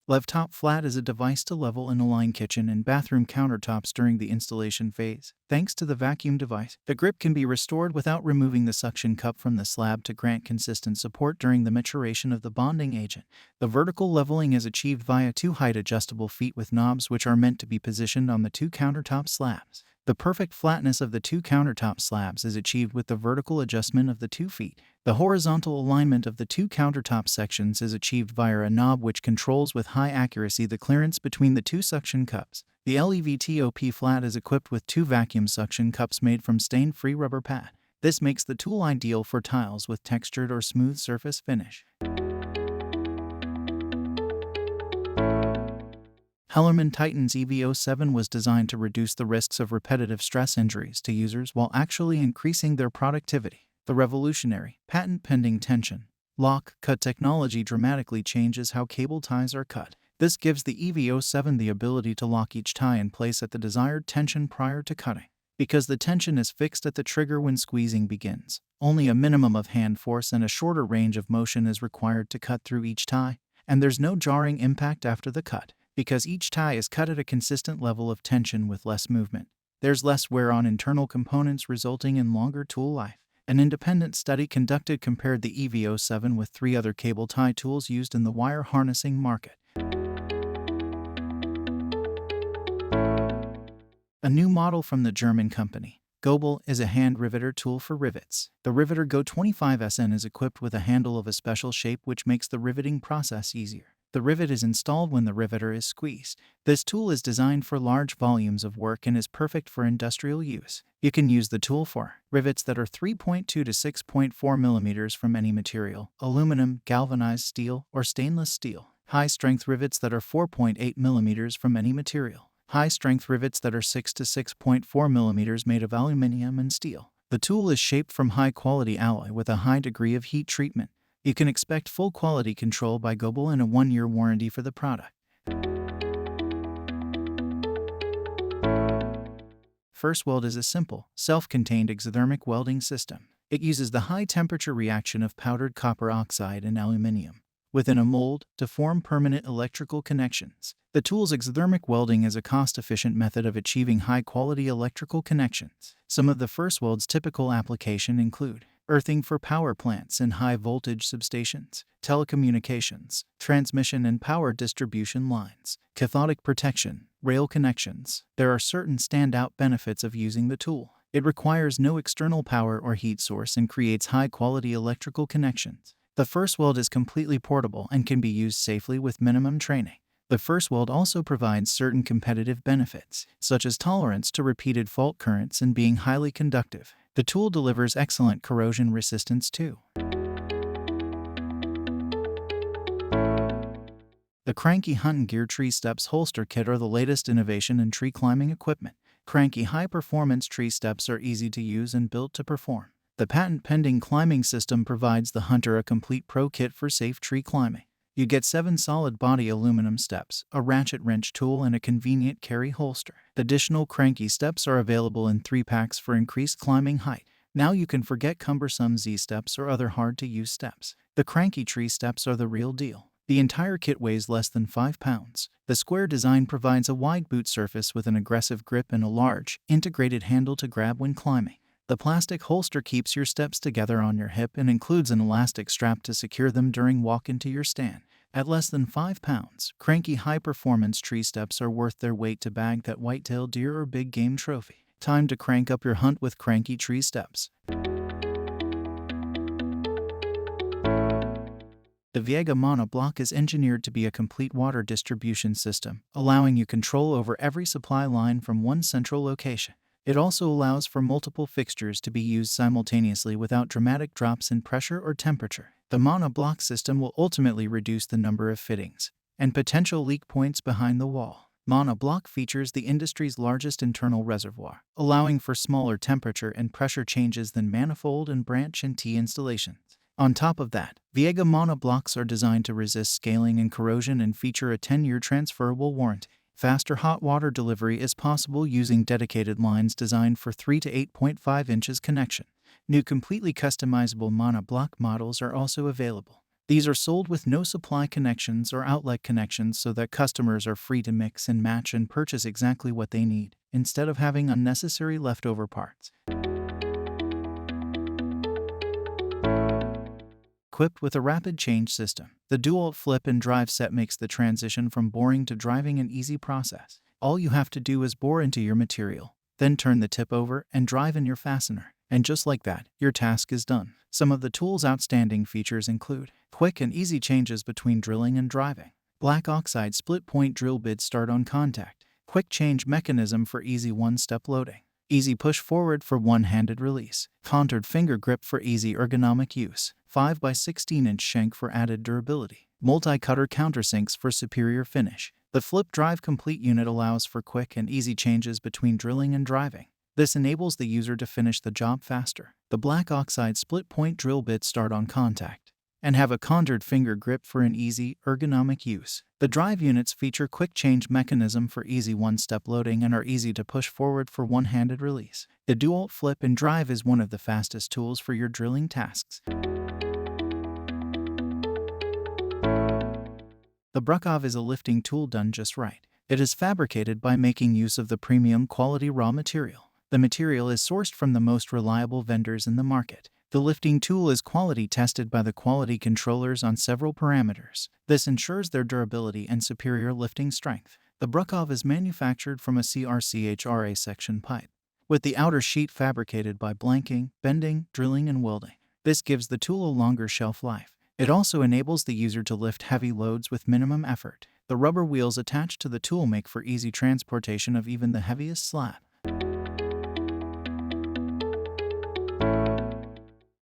LEVTOP Flat is a device to level and align kitchen and bathroom countertops during the installation phase. Thanks to the vacuum device, the grip can be restored without removing the suction cup from the slab to grant consistent support during the maturation of the bonding agent. The vertical leveling is achieved via two height-adjustable feet with knobs which are meant to be positioned on the two countertop slabs. The perfect flatness of the two countertop slabs is achieved with the vertical adjustment of the 2 feet. The horizontal alignment of the two countertop sections is achieved via a knob which controls with high accuracy the clearance between the two suction cups. The LEVTOP flat is equipped with two vacuum suction cups made from stain-free rubber pad. This makes the tool ideal for tiles with textured or smooth surface finish. Hellermann Tyton EVO 7 was designed to reduce the risks of repetitive stress injuries to users while actually increasing their productivity. The revolutionary, patent-pending tension lock cut technology dramatically changes how cable ties are cut. This gives the EVO 7 the ability to lock each tie in place at the desired tension prior to cutting. Because the tension is fixed at the trigger when squeezing begins, only a minimum of hand force and a shorter range of motion is required to cut through each tie, and there's no jarring impact after the cut. Because each tie is cut at a consistent level of tension with less movement, there's less wear on internal components resulting in longer tool life. An independent study conducted compared the EVO 7 with 3 other cable tie tools used in the wire harnessing market. A new model from the German company, GOEBEL, is a hand riveter tool for rivets. The Riveter Go 25SN is equipped with a handle of a special shape which makes the riveting process easier. The rivet is installed when the riveter is squeezed. This tool is designed for large volumes of work and is perfect for industrial use. You can use the tool for rivets that are 3.2 to 6.4 mm from any material, aluminum, galvanized steel, or stainless steel. High-strength rivets that are 4.8 mm from any material. High-strength rivets that are 6 to 6.4 mm made of aluminum and steel. The tool is shaped from high-quality alloy with a high degree of heat treatment. You can expect full quality control by GOEBEL and a 1-year warranty for the product. FurseWeld is a simple, self-contained exothermic welding system. It uses the high-temperature reaction of powdered copper oxide and aluminium within a mold to form permanent electrical connections. The tool's exothermic welding is a cost-efficient method of achieving high-quality electrical connections. Some of the FurseWeld's typical application include earthing for power plants and high-voltage substations, telecommunications, transmission and power distribution lines, cathodic protection, rail connections. There are certain standout benefits of using the tool. It requires no external power or heat source and creates high-quality electrical connections. The FurseWeld is completely portable and can be used safely with minimum training. The FurseWeld also provides certain competitive benefits, such as tolerance to repeated fault currents and being highly conductive. The tool delivers excellent corrosion resistance too. The Cranky Hunting Gear Tree Steps Holster Kit are the latest innovation in tree climbing equipment. Cranky high-performance tree steps are easy to use and built to perform. The patent-pending climbing system provides the hunter a complete pro kit for safe tree climbing. You get 7 solid-body aluminum steps, a ratchet wrench tool, and a convenient carry holster. Additional Cranky steps are available in 3 packs for increased climbing height. Now you can forget cumbersome Z-steps or other hard-to-use steps. The Cranky tree steps are the real deal. The entire kit weighs less than 5 pounds. The square design provides a wide boot surface with an aggressive grip and a large, integrated handle to grab when climbing. The plastic holster keeps your steps together on your hip and includes an elastic strap to secure them during walk into your stand. At less than 5 pounds, Cranky high-performance tree steps are worth their weight to bag that white-tailed deer or big game trophy. Time to crank up your hunt with Cranky tree steps. The Viega ManaBloc is engineered to be a complete water distribution system, allowing you control over every supply line from one central location. It also allows for multiple fixtures to be used simultaneously without dramatic drops in pressure or temperature. The ManaBloc system will ultimately reduce the number of fittings and potential leak points behind the wall. ManaBloc features the industry's largest internal reservoir, allowing for smaller temperature and pressure changes than manifold and branch and T installations. On top of that, Viega ManaBlocs are designed to resist scaling and corrosion and feature a 10-year transferable warranty. Faster hot water delivery is possible using dedicated lines designed for 3 to 8.5 inches connection. New completely customizable ManaBloc models are also available. These are sold with no supply connections or outlet connections so that customers are free to mix and match and purchase exactly what they need, instead of having unnecessary leftover parts. Equipped with a rapid change system, the DEWALT Flip&Drive set makes the transition from boring to driving an easy process. All you have to do is bore into your material, then turn the tip over and drive in your fastener. And just like that, your task is done. Some of the tool's outstanding features include quick and easy changes between drilling and driving, black oxide split-point drill bit start on contact, quick change mechanism for easy one-step loading, easy push forward for one-handed release, contoured finger grip for easy ergonomic use, 5x16-inch shank for added durability, multi-cutter countersinks for superior finish. The Flip&Drive Complete unit allows for quick and easy changes between drilling and driving. This enables the user to finish the job faster. The black oxide split-point drill bits start on contact and have a contoured finger grip for an easy, ergonomic use. The drive units feature quick change mechanism for easy one-step loading and are easy to push forward for one-handed release. The DEWALT Flip&Drive is one of the fastest tools for your drilling tasks. The Brukkov is a lifting tool done just right. It is fabricated by making use of the premium quality raw material. The material is sourced from the most reliable vendors in the market. The lifting tool is quality tested by the quality controllers on several parameters. This ensures their durability and superior lifting strength. The Brukkov is manufactured from a CRCHRA section pipe, with the outer sheet fabricated by blanking, bending, drilling, and welding. This gives the tool a longer shelf life. It also enables the user to lift heavy loads with minimum effort. The rubber wheels attached to the tool make for easy transportation of even the heaviest slab.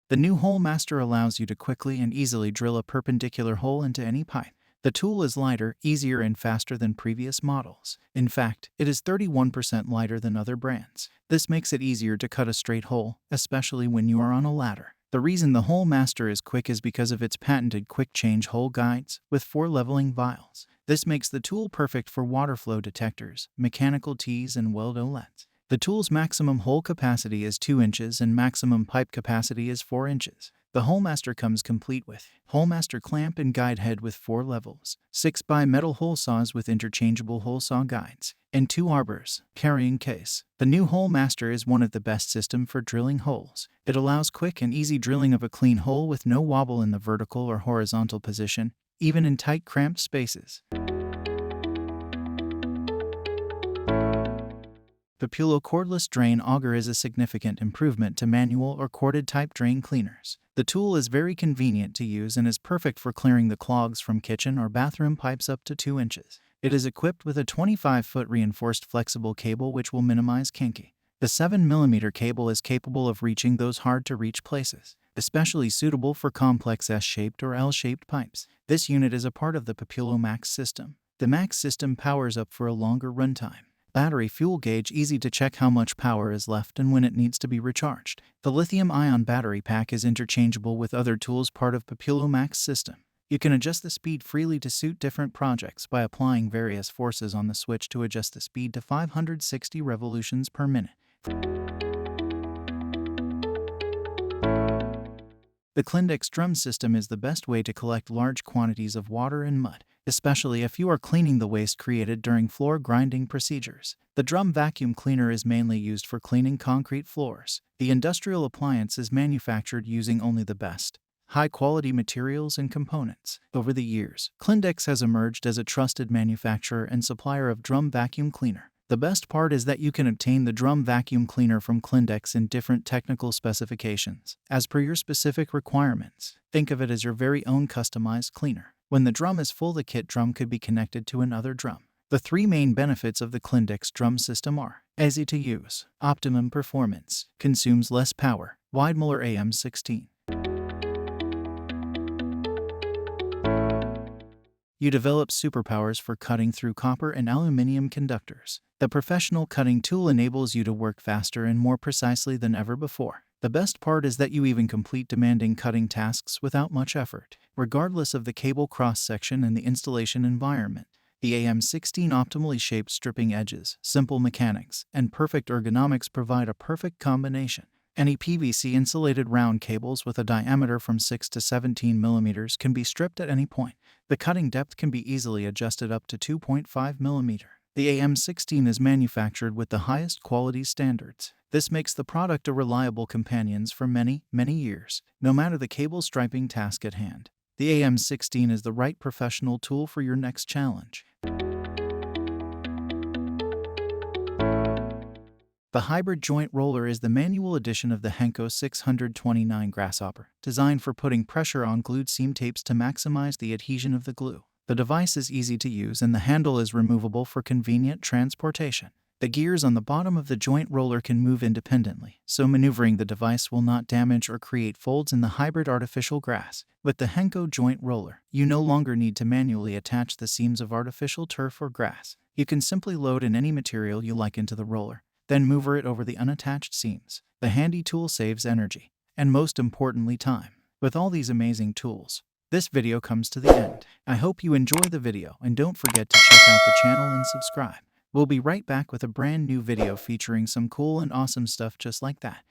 The new HOLEMASTER allows you to quickly and easily drill a perpendicular hole into any pipe. The tool is lighter, easier, and faster than previous models. In fact, it is 31% lighter than other brands. This makes it easier to cut a straight hole, especially when you are on a ladder. The reason the HOLEMASTER is quick is because of its patented quick change hole guides with 4 leveling vials. This makes the tool perfect for water flow detectors, mechanical tees, and weld OLEDs. The tool's maximum hole capacity is 2 inches and maximum pipe capacity is 4 inches. The HOLEMASTER comes complete with HOLEMASTER clamp and guide head with 4 levels, 6x metal hole saws with interchangeable hole saw guides, and 2 arbors, carrying case. The new HOLEMASTER is one of the best systems for drilling holes. It allows quick and easy drilling of a clean hole with no wobble in the vertical or horizontal position, even in tight cramped spaces. Populo cordless drain auger is a significant improvement to manual or corded type drain cleaners. The tool is very convenient to use and is perfect for clearing the clogs from kitchen or bathroom pipes up to 2 inches. It is equipped with a 25-foot reinforced flexible cable which will minimize kinking. The 7mm cable is capable of reaching those hard-to-reach places, especially suitable for complex S-shaped or L-shaped pipes. This unit is a part of the Populo Max system. The Max system powers up for a longer runtime. Battery fuel gauge easy to check how much power is left and when it needs to be recharged. The lithium-ion battery pack is interchangeable with other tools part of Populo Max system. You can adjust the speed freely to suit different projects by applying various forces on the switch to adjust the speed to 560 revolutions per minute. The KLINDEX drum system is the best way to collect large quantities of water and mud, especially if you are cleaning the waste created during floor grinding procedures. The drum vacuum cleaner is mainly used for cleaning concrete floors. The industrial appliance is manufactured using only the best, high-quality materials and components. Over the years, KLINDEX has emerged as a trusted manufacturer and supplier of drum vacuum cleaner. The best part is that you can obtain the drum vacuum cleaner from KLINDEX in different technical specifications, as per your specific requirements. Think of it as your very own customized cleaner. When the drum is full, the kit drum could be connected to another drum. The 3 main benefits of the KLINDEX drum system are easy to use, optimum performance, consumes less power, Weidmuller AM 16. You develop superpowers for cutting through copper and aluminum conductors. The professional cutting tool enables you to work faster and more precisely than ever before. The best part is that you even complete demanding cutting tasks without much effort, regardless of the cable cross-section and the installation environment. The AM16 optimally shaped stripping edges, simple mechanics, and perfect ergonomics provide a perfect combination. Any PVC insulated round cables with a diameter from 6 to 17 millimeters can be stripped at any point. The cutting depth can be easily adjusted up to 2.5 millimeter. The AM16 is manufactured with the highest quality standards. This makes the product a reliable companion for many, many years, no matter the cable striping task at hand. The AM16 is the right professional tool for your next challenge. The hybrid joint roller is the manual edition of the Henko 629 Grasshopper, designed for putting pressure on glued seam tapes to maximize the adhesion of the glue. The device is easy to use and the handle is removable for convenient transportation. The gears on the bottom of the joint roller can move independently, so maneuvering the device will not damage or create folds in the hybrid artificial grass. With the Henko joint roller, you no longer need to manually attach the seams of artificial turf or grass. You can simply load in any material you like into the roller, then mover it over the unattached seams. The handy tool saves energy, and most importantly time. With all these amazing tools, this video comes to the end. I hope you enjoy the video and don't forget to check out the channel and subscribe. We'll be right back with a brand new video featuring some cool and awesome stuff just like that.